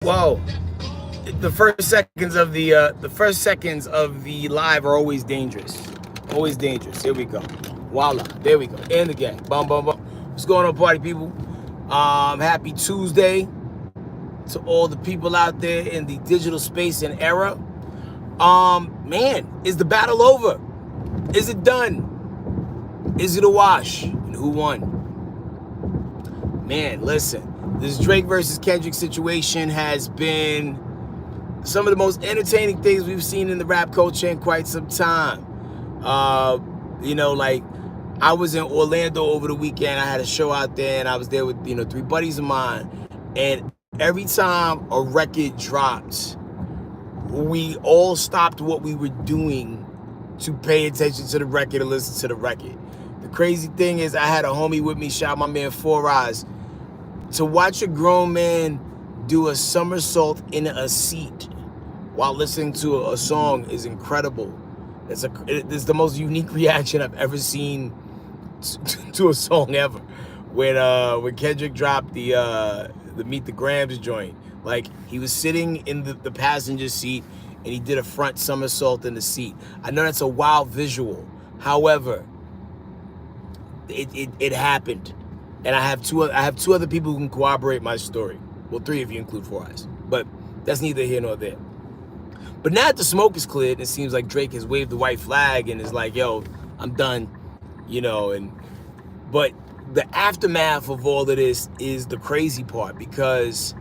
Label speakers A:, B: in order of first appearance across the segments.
A: Whoa. The first seconds of the live are always dangerous. Always dangerous. Here we go. Voila. There we go. In the game. Bum bum bum. What's going on, party people? Happy Tuesday to all the people out there in the digital space and era. Man, is the battle over? Is it done? Is it a wash? And who won? Man, listen. This Drake versus Kendrick situation has been some of the most entertaining things we've seen in the rap culture in quite some time. Like I was in Orlando over the weekend. I had a show out there, and I was there with three buddies of mine. And every time a record dropped, we all stopped what we were doing to pay attention to the record and listen to the record. The crazy thing is, I had a homie with me, shout out my man Four Eyes. To watch a grown man do a somersault in a seat while listening to a song is incredible. It's the most unique reaction I've ever seen to a song ever. When Kendrick dropped the Meet the Grams joint, like he was sitting in the passenger seat and he did a front somersault in the seat. I know that's a wild visual. However, it happened. And I have two other people who can corroborate my story. Well, three if you include Four Eyes. But that's neither here nor there. But now that the smoke is cleared, it seems like Drake has waved the white flag and is like, yo, I'm done. But the aftermath of all of this is the crazy part, because,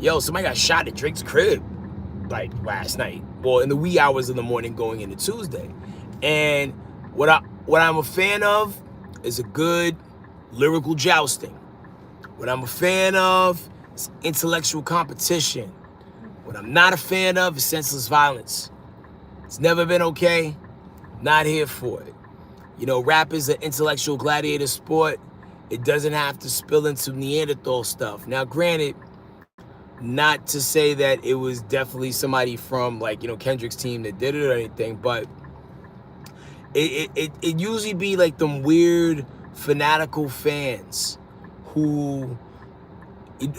A: somebody got shot at Drake's crib, like, last night. Well, in the wee hours of the morning going into Tuesday. And what I'm a fan of is a good lyrical jousting. What I'm a fan of is intellectual competition. What I'm not a fan of is senseless violence. It's never been okay. Not here for it. Rap is an intellectual gladiator sport. It doesn't have to spill into Neanderthal stuff. Now, granted, not to say that it was definitely somebody from Kendrick's team that did it or anything, but it usually be like them weird fanatical fans who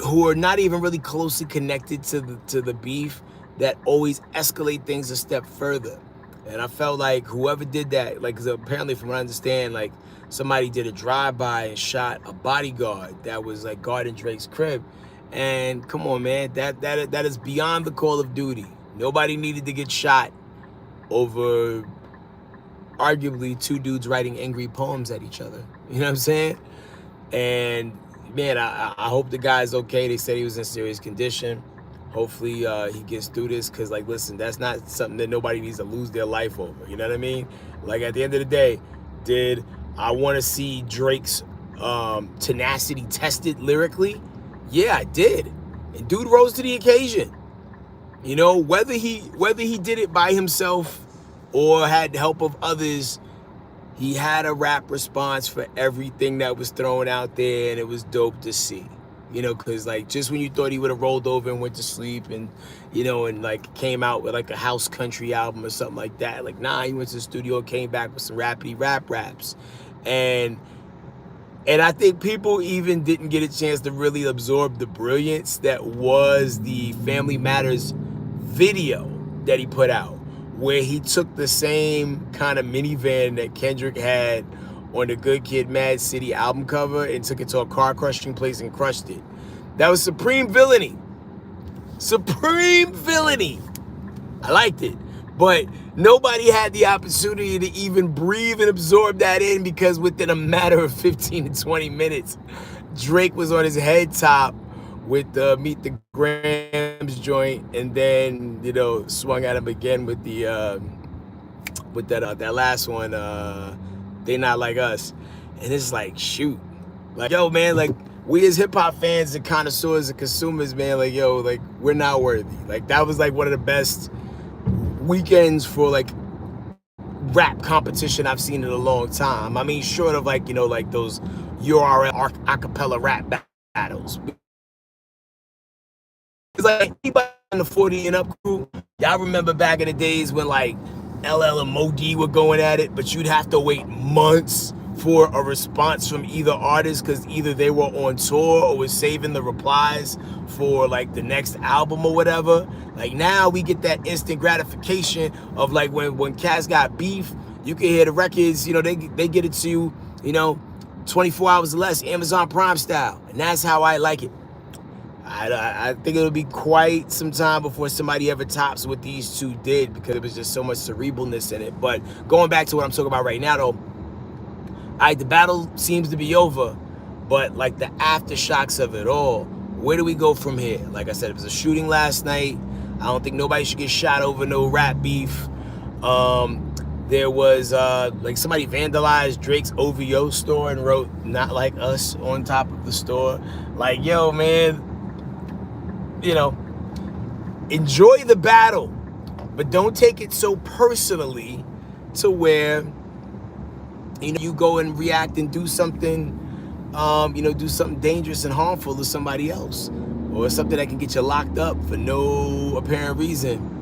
A: are not even really closely connected to the beef that always escalate things a step further. And I felt like whoever did that, because apparently from what I understand, somebody did a drive-by and shot a bodyguard that was guarding Drake's crib. And come on, man, that is beyond the call of duty. Nobody needed to get shot over arguably two dudes writing angry poems at each other. You know what I'm saying? And man, I hope the guy's okay. They said he was in serious condition. Hopefully he gets through this, because listen, that's not something that nobody needs to lose their life over. You know what I mean? At the end of the day, did I want to see Drake's tenacity tested lyrically? Yeah, I did. And dude rose to the occasion. Whether he did it by himself or had the help of others, he had a rap response for everything that was thrown out there, and it was dope to see. Because just when you thought he would have rolled over and went to sleep and, and came out with a house country album or something like that, nah, he went to the studio and came back with some rappity raps. And I think people even didn't get a chance to really absorb the brilliance that was the Family Matters video that he put out, where he took the same kind of minivan that Kendrick had on the Good Kid, Mad City album cover and took it to a car crushing place and crushed it. That was supreme villainy. Supreme villainy. I liked it. But nobody had the opportunity to even breathe and absorb that in, because within a matter of 15 to 20 minutes, Drake was on his head top with the Meet the Grams joint, and then swung at him again with the that last one, They Not Like Us. And it's shoot, yo, man, we as hip-hop fans and connoisseurs and consumers, man, we're not worthy. That was one of the best weekends for rap competition I've seen in a long time. I mean, short of those URL acapella rap battles. It's anybody in the 40 and up crew, y'all remember back in the days when LL and Mo D were going at it, but you'd have to wait months for a response from either artist, because either they were on tour or was saving the replies for like the next album or whatever. Like now we get that instant gratification of like when cats got beef, you can hear the records, you know, they get it to you, you know, 24 hours or less, Amazon Prime style. And that's how I like it. I think it'll be quite some time before somebody ever tops what these two did, because it was just so much cerebralness in it. But going back to what I'm talking about right now, though, the battle seems to be over, but like the aftershocks of it all, where do we go from here? Like I said, it was a shooting last night. I don't think nobody should get shot over no rap beef. There was like somebody vandalized Drake's OVO store and wrote "Not Like Us" on top of the store. Like, yo, man, you know, enjoy the battle, but don't take it so personally to where, you know, you go and react and do something, you know, do something dangerous and harmful to somebody else, or something that can get you locked up for no apparent reason.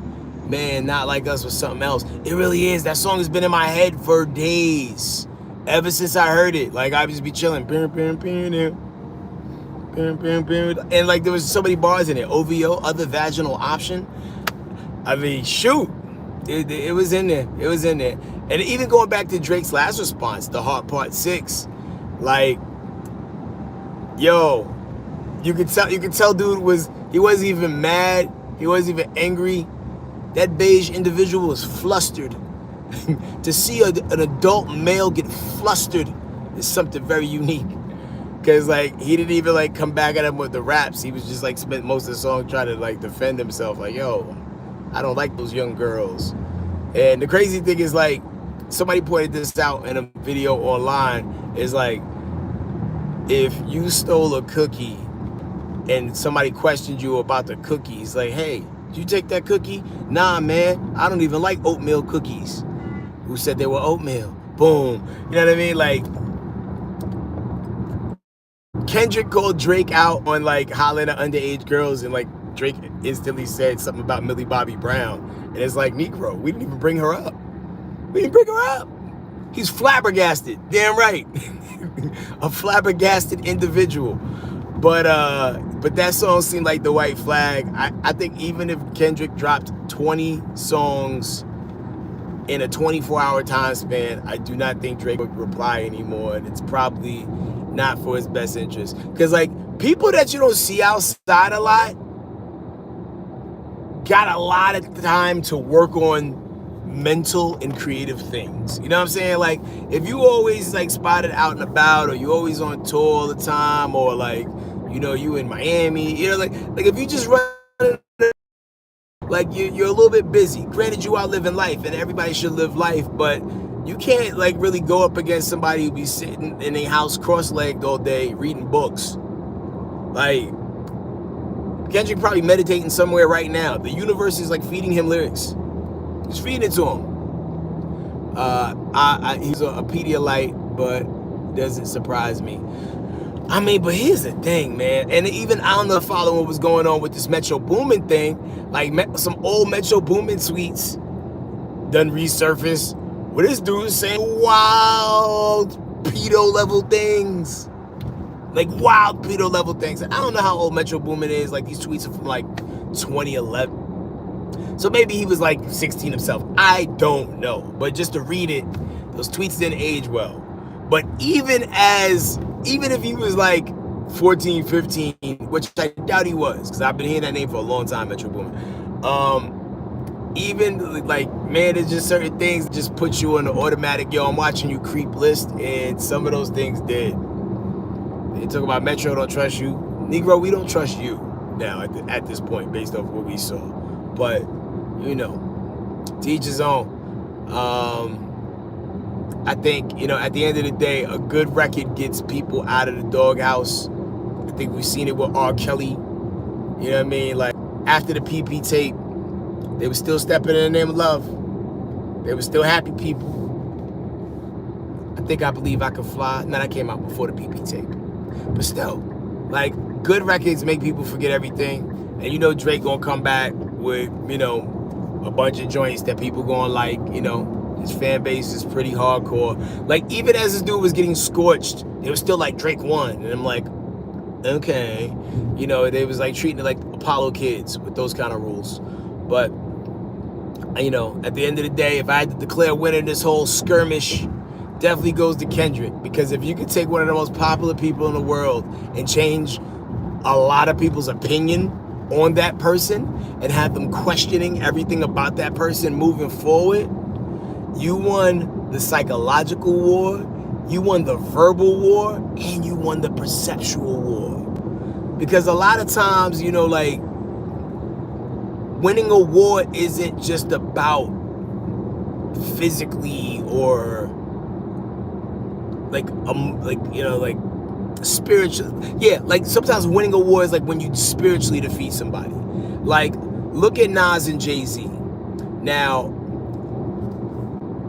A: Man, Not Like Us was something else. It really is. That song has been in my head for days, ever since I heard it. Like, I just be chilling. And like there was so many bars in it. OVO, other vaginal option. I mean, shoot, it was in there. It was in there. And even going back to Drake's last response, The Heart Part 6, like, yo, you could tell dude he wasn't even mad, he wasn't even angry. That beige individual was flustered. To see an adult male get flustered is something very unique. Because like he didn't even like come back at him with the raps. He was just like spent most of the song trying to like defend himself. Like, yo, I don't like those young girls. And the crazy thing is, like, somebody pointed this out in a video online. Is like, if you stole a cookie and somebody questioned you about the cookies, like, hey, did you take that cookie? Nah, man, I don't even like oatmeal cookies. Who said they were oatmeal? Boom. You know what I mean? Like, Kendrick called Drake out on like hollering at underage girls, and like Drake instantly said something about Millie Bobby Brown, and it's like, Negro, we didn't even bring her up. We didn't bring her up. He's flabbergasted. Damn right. A flabbergasted individual. But that song seemed like the white flag. I think even if Kendrick dropped 20 songs in a 24-hour time span, I do not think Drake would reply anymore, and it's probably not for his best interest. Because like people that you don't see outside a lot got a lot of time to work on mental and creative things. You know what I'm saying? Like, if you always like spotted out and about, or you always on tour all the time, or like, you know, you in Miami, you know, like if you just run, like you're a little bit busy. Granted, you are living life, and everybody should live life, but you can't like really go up against somebody who be sitting in a house cross-legged all day reading books. Like, Kendrick probably meditating somewhere right now. The universe is like feeding him lyrics. Just feeding it to him. He's a Pedialyte, but doesn't surprise me. I mean, but here's the thing, man. And even I don't know, following what was going on with this Metro Boomin thing. Like some old Metro Boomin tweets done resurfaced, where this dude is saying wild pedo level things. Like wild pedo level things. I don't know how old Metro Boomin is. Like these tweets are from like 2011. So maybe he was like 16 himself. I don't know. But just to read it, those tweets didn't age well. But even if he was like 14, 15, which I doubt he was, because I've been hearing that name for a long time, Metro Boomin. Even like, man, there's just certain things that just put you on the automatic, yo, I'm watching you creep list, and some of those things did. They talk about Metro don't trust you. Negro, we don't trust you now at this point, based off what we saw. But, you know, to each his own. I think, you know, at the end of the day, a good record gets people out of the doghouse. I think we've seen it with R. Kelly. You know what I mean? Like, after the PP tape, they were still stepping in the name of love. They were still happy people. I Believe I Can Fly. Now, that came out before the PP tape. But still, like, good records make people forget everything. And you know Drake gonna come back with, you know, a bunch of joints that people gonna like, you know. His fan base is pretty hardcore. Like, even as this dude was getting scorched, it was still like Drake won. And I'm like, okay. You know, they was like treating it like Apollo kids with those kind of rules. But, you know, at the end of the day, if I had to declare winner in this whole skirmish, definitely goes to Kendrick. Because if you could take one of the most popular people in the world and change a lot of people's opinion on that person and have them questioning everything about that person moving forward, you won the psychological war, you won the verbal war, and you won the perceptual war. Because a lot of times, you know, like, winning a war isn't just about physically or like you know, like spiritual. Yeah, like sometimes winning a war is like when you spiritually defeat somebody. Like, look at Nas and Jay-Z. Now,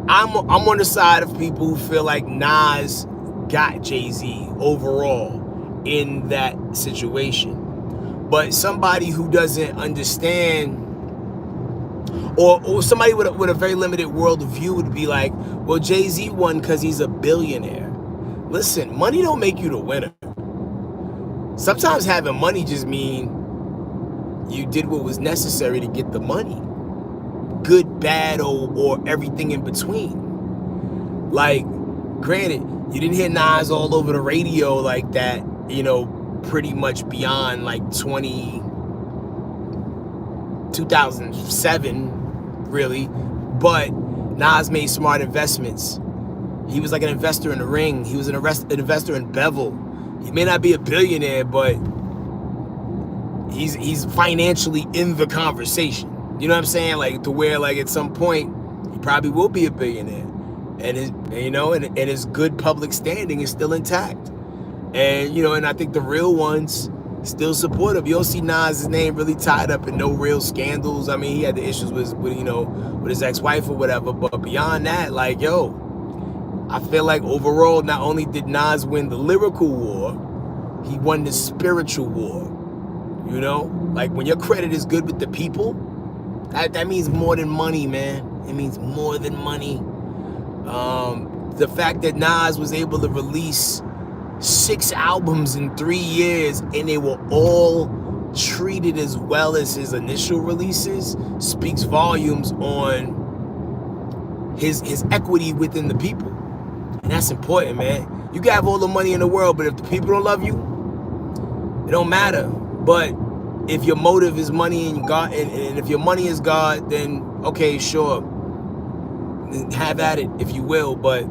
A: I'm on the side of people who feel like Nas got Jay-Z overall in that situation. But somebody who doesn't understand, or somebody with a very limited worldview would be like, well, Jay-Z won because he's a billionaire. Listen, money don't make you the winner. Sometimes having money just mean you did what was necessary to get the money. Good, bad, or everything in between. Like, granted, you didn't hear Nas all over the radio like that, you know, pretty much beyond like 2007, really. But Nas made smart investments. He was like an investor in the Ring. He was an investor in Bevel. He may not be a billionaire, but he's financially in the conversation. You know what I'm saying? Like, to where, like, at some point he probably will be a billionaire, and his, you know, and his good public standing is still intact. And, you know, and I think the real ones still support him. You don't see Nas' name really tied up in no real scandals. I mean, he had the issues with you know, with his ex-wife or whatever, but beyond that, like, yo, I feel like overall, not only did Nas win the lyrical war, he won the spiritual war. You know, like, when your credit is good with the people, that means more than money, man. It means more than money. The fact that Nas was able to release 6 albums in 3 years and they were all treated as well as his initial releases speaks volumes on his equity within the people. And that's important, man. You can have all the money in the world, but if the people don't love you, it don't matter. But if your motive is money and God, and if your money is God, then okay, sure, have at it if you will. But,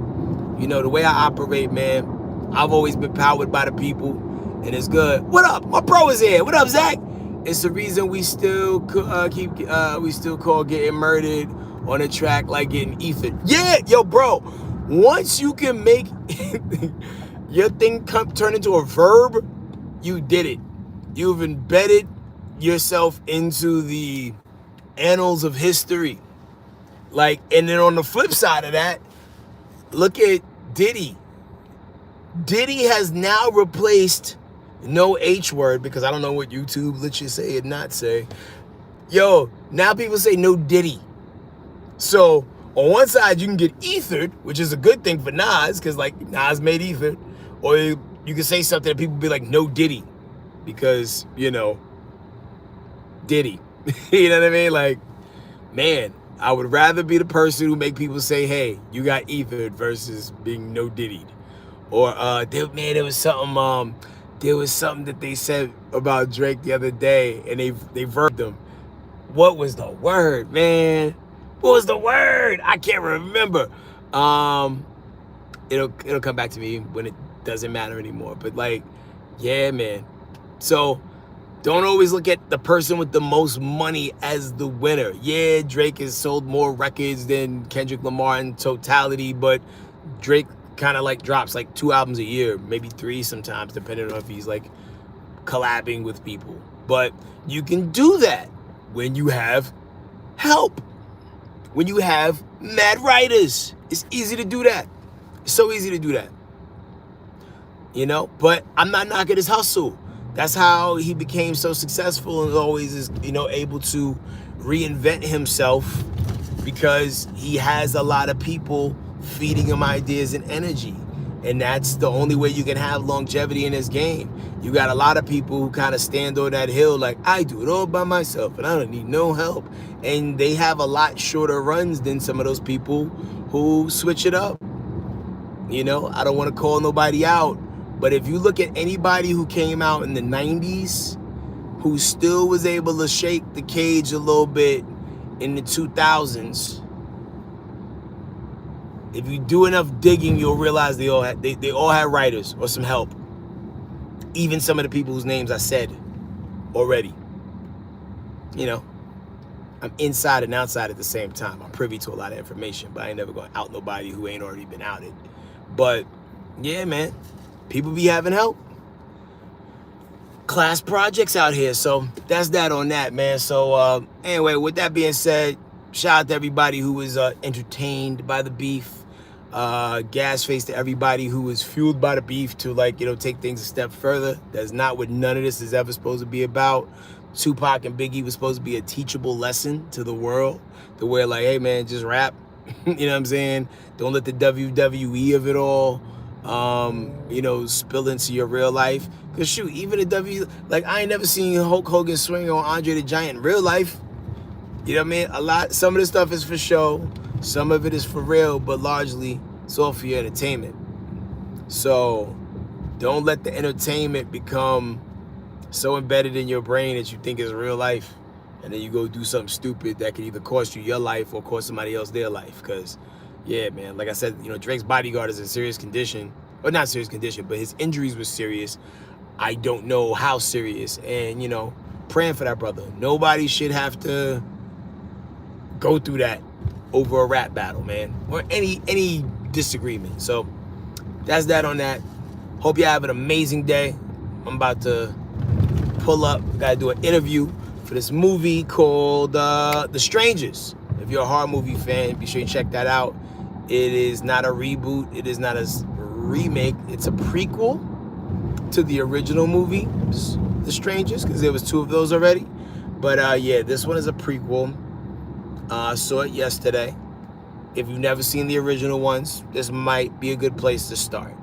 A: you know, the way I operate, man, I've always been powered by the people, and it's good. What up? My bro is here. What up, Zach? It's the reason we still we still call getting murdered on a track like getting ethered. Yeah, yo, bro. Once you can make your thing turn into a verb, you did it. You've embedded yourself into the annals of history. Like, and then on the flip side of that, look at Diddy. Diddy has now replaced no H word, because I don't know what YouTube lets you say and not say. Yo, now people say no Diddy. So on one side, you can get ethered, which is a good thing for Nas, because, like, Nas made ethered. Or you can say something that people be like, no Diddy, because, you know, Diddy. You know what I mean? Like, man, I would rather be the person who make people say, hey, you got ethered, versus being no Diddy'd. Or, there was something that they said about Drake the other day, and they verbed him. What was the word, man? What was the word? I can't remember. It'll come back to me when it doesn't matter anymore. But, like, yeah, man. So don't always look at the person with the most money as the winner. Yeah, Drake has sold more records than Kendrick Lamar in totality, but Drake kind of like drops like 2 albums a year, maybe 3 sometimes, depending on if he's like collabing with people. But you can do that when you have help. When you have mad writers, it's easy to do that. It's so easy to do that. You know, but I'm not knocking his hustle. That's how he became so successful, and always is, you know, able to reinvent himself because he has a lot of people feeding him ideas and energy. And that's the only way you can have longevity in this game. You got a lot of people who kind of stand on that hill like, I do it all by myself and I don't need no help. And they have a lot shorter runs than some of those people who switch it up. You know, I don't want to call nobody out, but if you look at anybody who came out in the 90s, who still was able to shake the cage a little bit in the 2000s, if you do enough digging, you'll realize they all had writers or some help. Even some of the people whose names I said already. You know, I'm inside and outside at the same time. I'm privy to a lot of information, but I ain't never gonna out nobody who ain't already been outed. But yeah, man, people be having help. Class projects out here, so that's that on that, man. So anyway, with that being said, shout out to everybody who was entertained by the beef. Gas face to everybody who was fueled by the beef to, like, you know, take things a step further. That's not what none of this is ever supposed to be about. Tupac and Biggie was supposed to be a teachable lesson to the world, to where, like, hey man, just rap. You know what I'm saying? Don't let the WWE of it all you know, spill into your real life. Cause shoot, even the like, I ain't never seen Hulk Hogan swing on Andre the Giant in real life. You know what I mean? Some of this stuff is for show, some of it is for real, but largely it's all for your entertainment. So don't let the entertainment become so embedded in your brain that you think it's real life, and then you go do something stupid that could either cost you your life or cost somebody else their life. Cause yeah, man, like I said, you know, Drake's bodyguard is in serious condition, or not serious condition, but his injuries were serious. I don't know how serious, and you know, praying for that brother. Nobody should have to go through that over a rap battle, man, or any disagreement. So that's that on that. Hope you have an amazing day. I'm about to pull up. Gotta do an interview for this movie called The Strangers. If you're a horror movie fan, be sure you check that out. It is not a reboot. It is not a remake. It's a prequel to the original movie, The Strangers, because there was 2 of those already. But yeah, this one is a prequel. I saw it yesterday. If you've never seen the original ones, this might be a good place to start,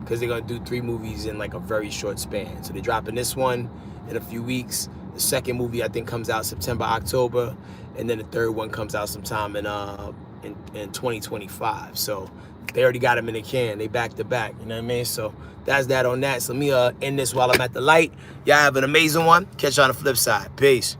A: because they're going to do 3 movies in like a very short span. So they're dropping this one in a few weeks. The second movie, I think, comes out September, October. And then the third one comes out sometime in 2025. So they already got them in the can. They back to back. You know what I mean? So that's that on that. So let me end this while I'm at the light. Y'all have an amazing one. Catch you on the flip side. Peace.